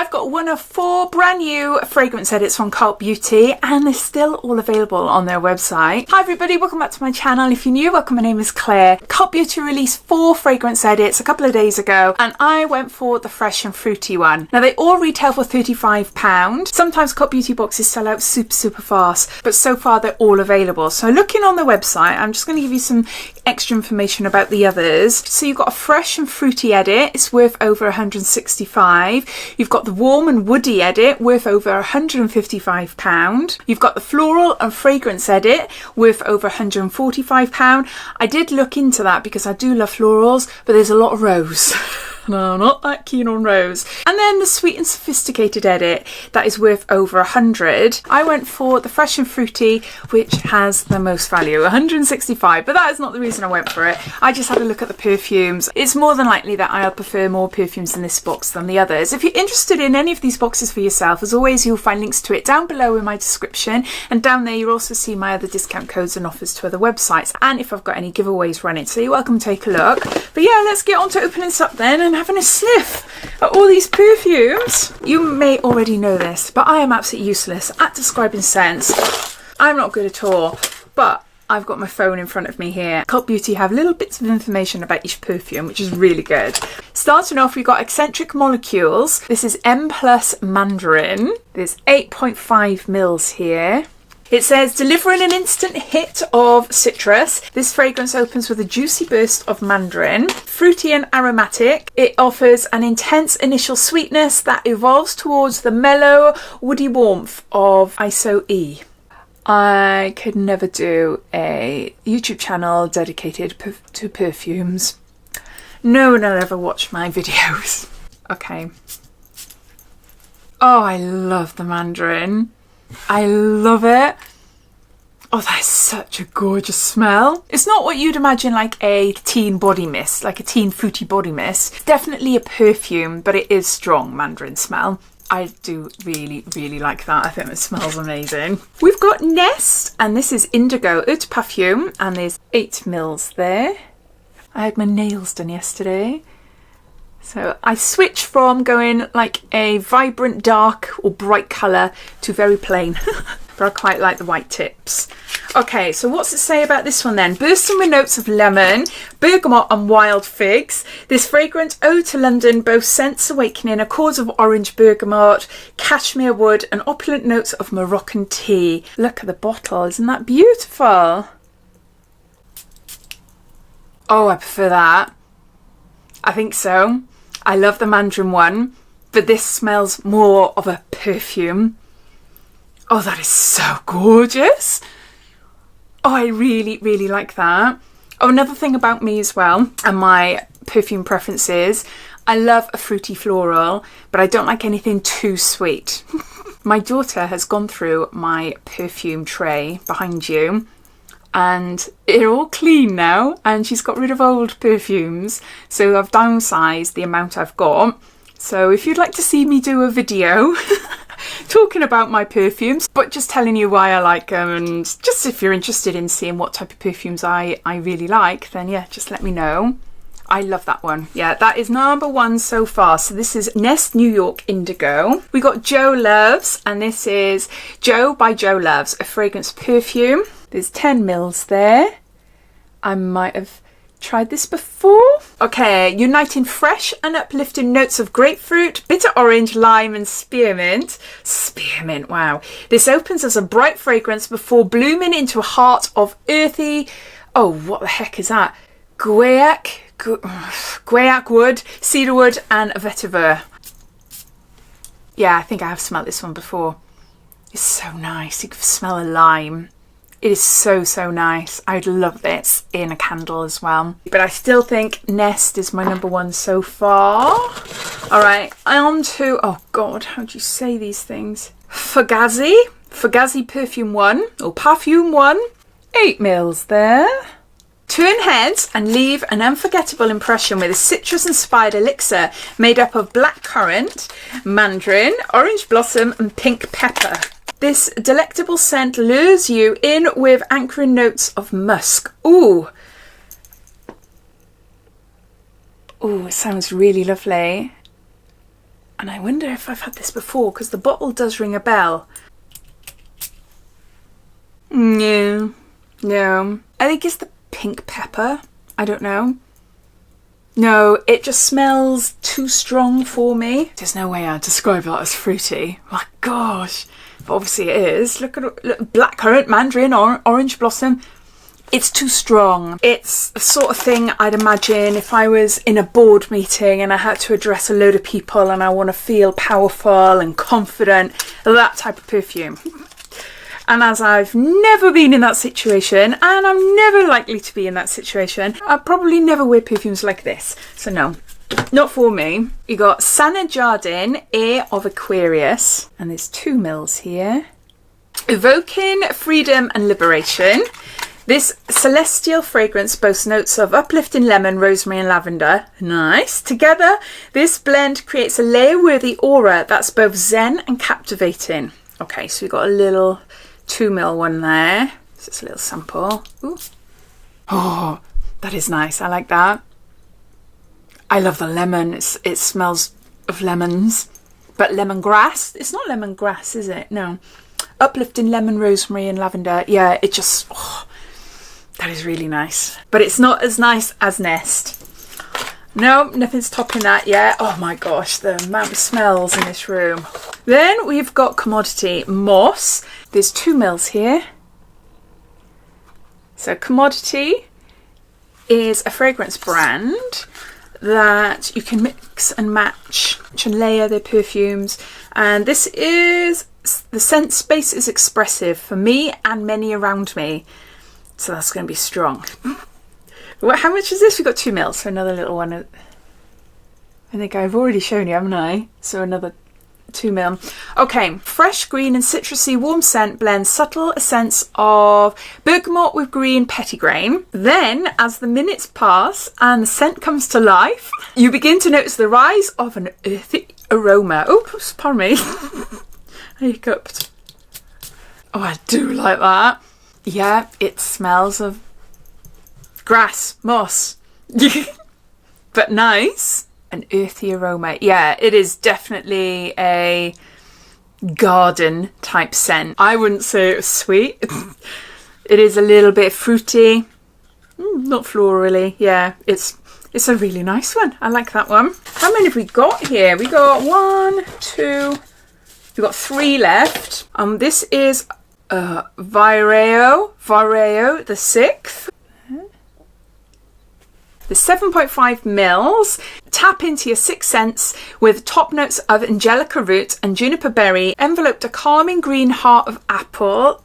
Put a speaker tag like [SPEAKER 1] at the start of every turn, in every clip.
[SPEAKER 1] I've got one of 4 brand new fragrance edits from Cult Beauty, and they're still all available on their website. Hi everybody, welcome back to my channel. If you're new, welcome, my name is Claire. Cult Beauty released 4 fragrance edits a couple of days ago, and I went for the fresh and fruity one. Now they all retail for £35. Sometimes Cult Beauty boxes sell out super fast, but so far they're all available. So looking on the website, I'm just going to give you some extra information about the others. So you've got a fresh and fruity edit, it's worth over £165. You've got the warm and woody edit, worth over £155. You've got the floral and fragrance edit, worth over £145. I did look into that because I do love florals, but there's a lot of rose. No, not that keen on rose. And then the sweet and sophisticated edit, that is worth over £100. I went for the fresh and fruity, which has the most value, £165, but that is not the reason I went for it. I just had a look at the perfumes. It's more than likely that I'll prefer more perfumes in this box than the others. If you're interested in any of these boxes for yourself, as always, you'll find links to it down below in my description, and down there you'll also see my other discount codes and offers to other websites, and if I've got any giveaways running, so you're welcome to take a look. But yeah, let's get on to opening this up then and having a sniff at all these perfumes. You may already know this, but I am absolutely useless at describing scents. I'm not good at all, but I've got my phone in front of me here. Cult Beauty have little bits of information about each perfume, which is really good. Starting off, we've got Eccentric Molecules. This is M+ Mandarin. There's 8.5 mils here. It says, delivering an instant hit of citrus. This fragrance opens with a juicy burst of mandarin. Fruity and aromatic. It offers an intense initial sweetness that evolves towards the mellow, woody warmth of ISO E. I could never do a YouTube channel dedicated to perfumes. No one will ever watch my videos. Okay. Oh, I love the mandarin. I love it. Oh, that's such a gorgeous smell. It's not what you'd imagine like a teen body mist, like a teen fruity body mist. It's definitely a perfume, but it is strong mandarin smell. I do really like that. I think it smells amazing. We've got Nest, and this is Indigo Eau de Parfum, and there's 8 mils there. I had my nails done yesterday. So I switched from going like a vibrant dark or bright colour to very plain. But I quite like the white tips. Okay, so what's it say about this one then? Bursting with notes of lemon, bergamot and wild figs. This fragrant ode to London boasts scents awakening accords of orange bergamot, cashmere wood and opulent notes of Moroccan tea. Look at the bottle, isn't that beautiful? Oh, I prefer that. I think so. I love the mandarin one, but this smells more of a perfume. Oh, that is so gorgeous. Oh, I really like that. Oh, another thing about me as well, and my perfume preferences, I love a fruity floral, but I don't like anything too sweet. My daughter has gone through my perfume tray behind you, and they're all clean now, and she's got rid of old perfumes, so I've downsized the amount I've got. So if you'd like to see me do a video talking about my perfumes, but just telling you why I like them, and just if you're interested in seeing what type of perfumes I really like, then yeah, just let me know. I love that one. Yeah, that is number 1 so far. So this is Nest New York Indigo. We got Joe Loves, and this is Joe by Joe Loves, a fragrance perfume. There's 10 mils there. I might have tried this before. Okay, uniting fresh and uplifting notes of grapefruit, bitter orange, lime and spearmint. Spearmint, wow. This opens as a bright fragrance before blooming into a heart of earthy, oh, what the heck is that? Guaiac wood, cedarwood and vetiver. Yeah, I think I have smelled this one before. It's so nice. You can smell a lime. It is so nice. I'd love this in a candle as well. But I still think Nest is my number 1 so far. All right, on to, oh God, how do you say these things? Fugazzi Perfume 1, or Parfume 1. 8 mils there. To enhance and leave an unforgettable impression with a citrus-inspired elixir made up of black currant, mandarin, orange blossom and pink pepper. This delectable scent lures you in with anchoring notes of musk. Ooh. Ooh, it sounds really lovely. And I wonder if I've had this before, because the bottle does ring a bell. No. No. I think it's the pink pepper. I don't know. No, it just smells too strong for me. There's no way I'd describe that as fruity. My gosh. But obviously it is. Look at it. Look, blackcurrant, mandarin, orange blossom. It's too strong. It's the sort of thing I'd imagine if I was in a board meeting and I had to address a load of people and I want to feel powerful and confident. That type of perfume. And as I've never been in that situation, and I'm never likely to be in that situation, I'll probably never wear perfumes like this. So no, not for me. You got Sana Jardin, Air of Aquarius, and there's 2 mils here. Evoking freedom and liberation. This celestial fragrance boasts notes of uplifting lemon, rosemary and lavender. Nice. Together, this blend creates a layer-worthy aura that's both zen and captivating. Okay, so we've got a little 2 mil one there. So it's a little sample. Ooh. Oh, that is nice. I like that. I love the lemon. It smells of lemons. But lemongrass. It's not lemongrass, is it? No. Uplifting lemon, rosemary and lavender. Yeah, it just... Oh, that is really nice. But it's not as nice as Nest. No, nothing's topping that yet. Oh my gosh, the amount of smells in this room. Then we've got Commodity Moss. There's 2 mils here. So Commodity is a fragrance brand that you can mix and match and layer their perfumes. And this is, the scent space is expressive for me and many around me. So that's going to be strong. How much is this? We've got 2 mils, so another little one. I think I've already shown you, haven't I? So another 2 mil. Okay, fresh green and citrusy warm scent blends subtle scents of bergamot with green petitgrain. Then, as the minutes pass and the scent comes to life, you begin to notice the rise of an earthy aroma. Oops, pardon me. I hiccuped. Oh, I do like that. Yeah, it smells of grass, moss, but nice. An earthy aroma. Yeah, it is definitely a garden type scent. I wouldn't say it was sweet. It is a little bit fruity, not florally. Yeah, it's a really nice one. I like that one. How many have we got here? We got 1, 2. We've got 3 left. This is Diaryofabeautygeek, the 6th. The 7.5 mils. Tap into your 6 scents with top notes of angelica root and juniper berry, enveloped a calming green heart of apple,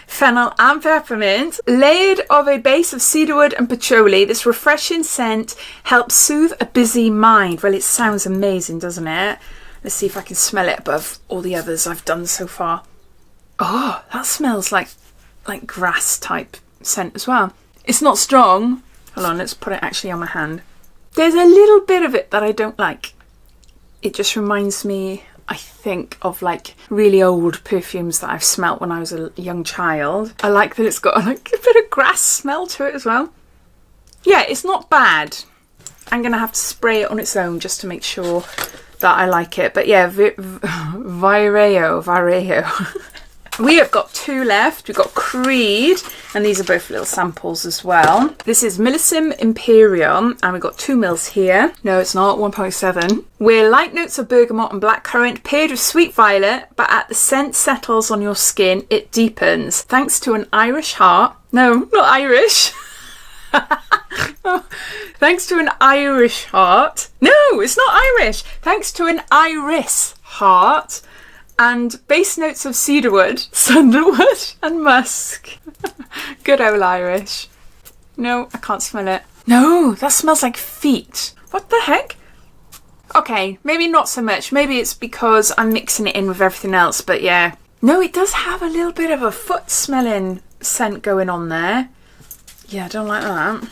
[SPEAKER 1] fennel and peppermint, layered of a base of cedarwood and patchouli. This refreshing scent helps soothe a busy mind. Well, it sounds amazing, doesn't it? Let's see if I can smell it above all the others I've done so far. Oh, that smells like grass type scent as well. It's not strong. Hold on, let's put it actually on my hand. There's a little bit of it that I don't like. It just reminds me, I think, of like really old perfumes that I've smelt when I was a young child. I like that it's got like a bit of grass smell to it as well. Yeah, it's not bad. I'm going to have to spray it on its own just to make sure that I like it. But yeah, Diaryofabeautygeek. We have got 2 left. We've got Creed, and these are both little samples as well. This is Millicim Imperium, and we've got 2 mils here. No, it's not, 1.7. We're light notes of bergamot and blackcurrant paired with sweet violet, but as the scent settles on your skin, it deepens. Thanks to an Irish heart. No, not Irish. Thanks to an Irish heart. No, it's not Irish. Thanks to an iris heart. And base notes of cedarwood, sandalwood and musk. Good old Irish. No, I can't smell it. No, that smells like feet. What the heck? Okay, maybe not so much. Maybe it's because I'm mixing it in with everything else, but yeah. No, it does have a little bit of a foot smelling scent going on there. Yeah, I don't like that.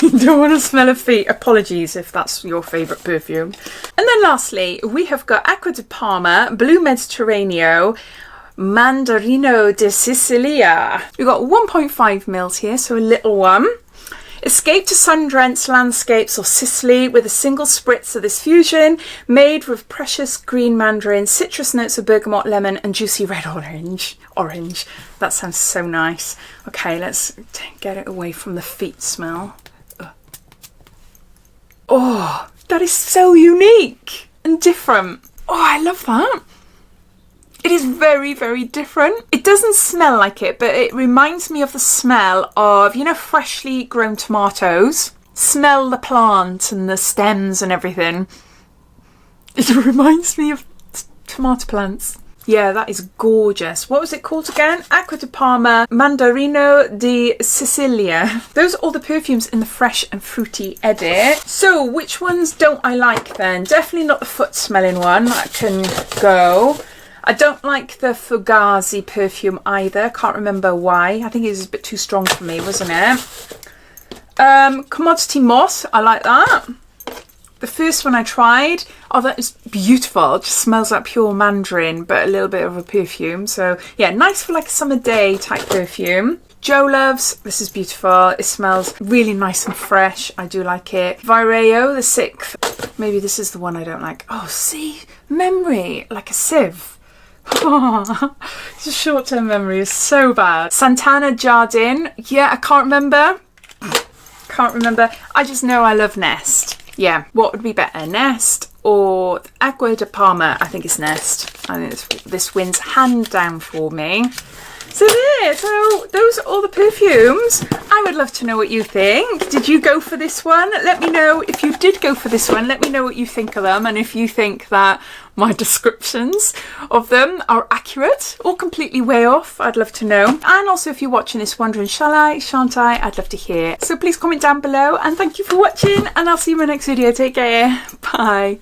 [SPEAKER 1] You don't want to smell of feet. Apologies if that's your favourite perfume. And then lastly, we have got Acqua di Parma, Blue Mediterraneo, Mandarino de Sicilia. We've got 1.5 mils here, so a little one. Escape to sun-drenched landscapes or Sicily with a single spritz of this fusion, made with precious green mandarin, citrus notes of bergamot, lemon, and juicy red orange. Orange. That sounds so nice. Okay, let's get it away from the feet smell. Oh, that is so unique and different. Oh, I love that. It is very, very different. It doesn't smell like it, but it reminds me of the smell of, you know, freshly grown tomatoes. Smell the plant and the stems and everything. It reminds me of tomato plants. Yeah, that is gorgeous. What was it called again? Acqua di Parma Mandarino di Sicilia. Those are all the perfumes in the fresh and fruity edit. So which ones don't I like then? Definitely not the foot smelling one. That can go. I don't like the Fugazzi perfume either. Can't remember why. I think it was a bit too strong for me, wasn't it? Commodity Moss. I like that. The first one I tried, oh, that is beautiful. It just smells like pure mandarin, but a little bit of a perfume. So yeah, nice for like a summer day type perfume. Joe Loves, this is beautiful. It smells really nice and fresh. I do like it. Vireo, the 6th. Maybe this is the one I don't like. Oh, see, memory, like a sieve. It's a short-term memory is so bad. Sana Jardin. Yeah, I can't remember. I just know I love Nest. Yeah, what would be better, Nest or Acqua di Parma? I think it's Nest. I think this wins hand down for me. So there, so those are all the perfumes. I would love to know what you think. Did you go for this one? Let me know if you did go for this one. Let me know what you think of them and if you think that my descriptions of them are accurate or completely way off. I'd love to know. And also if you're watching this wondering, shall I, shan't I? I'd love to hear. So please comment down below and thank you for watching and I'll see you in my next video. Take care. Bye.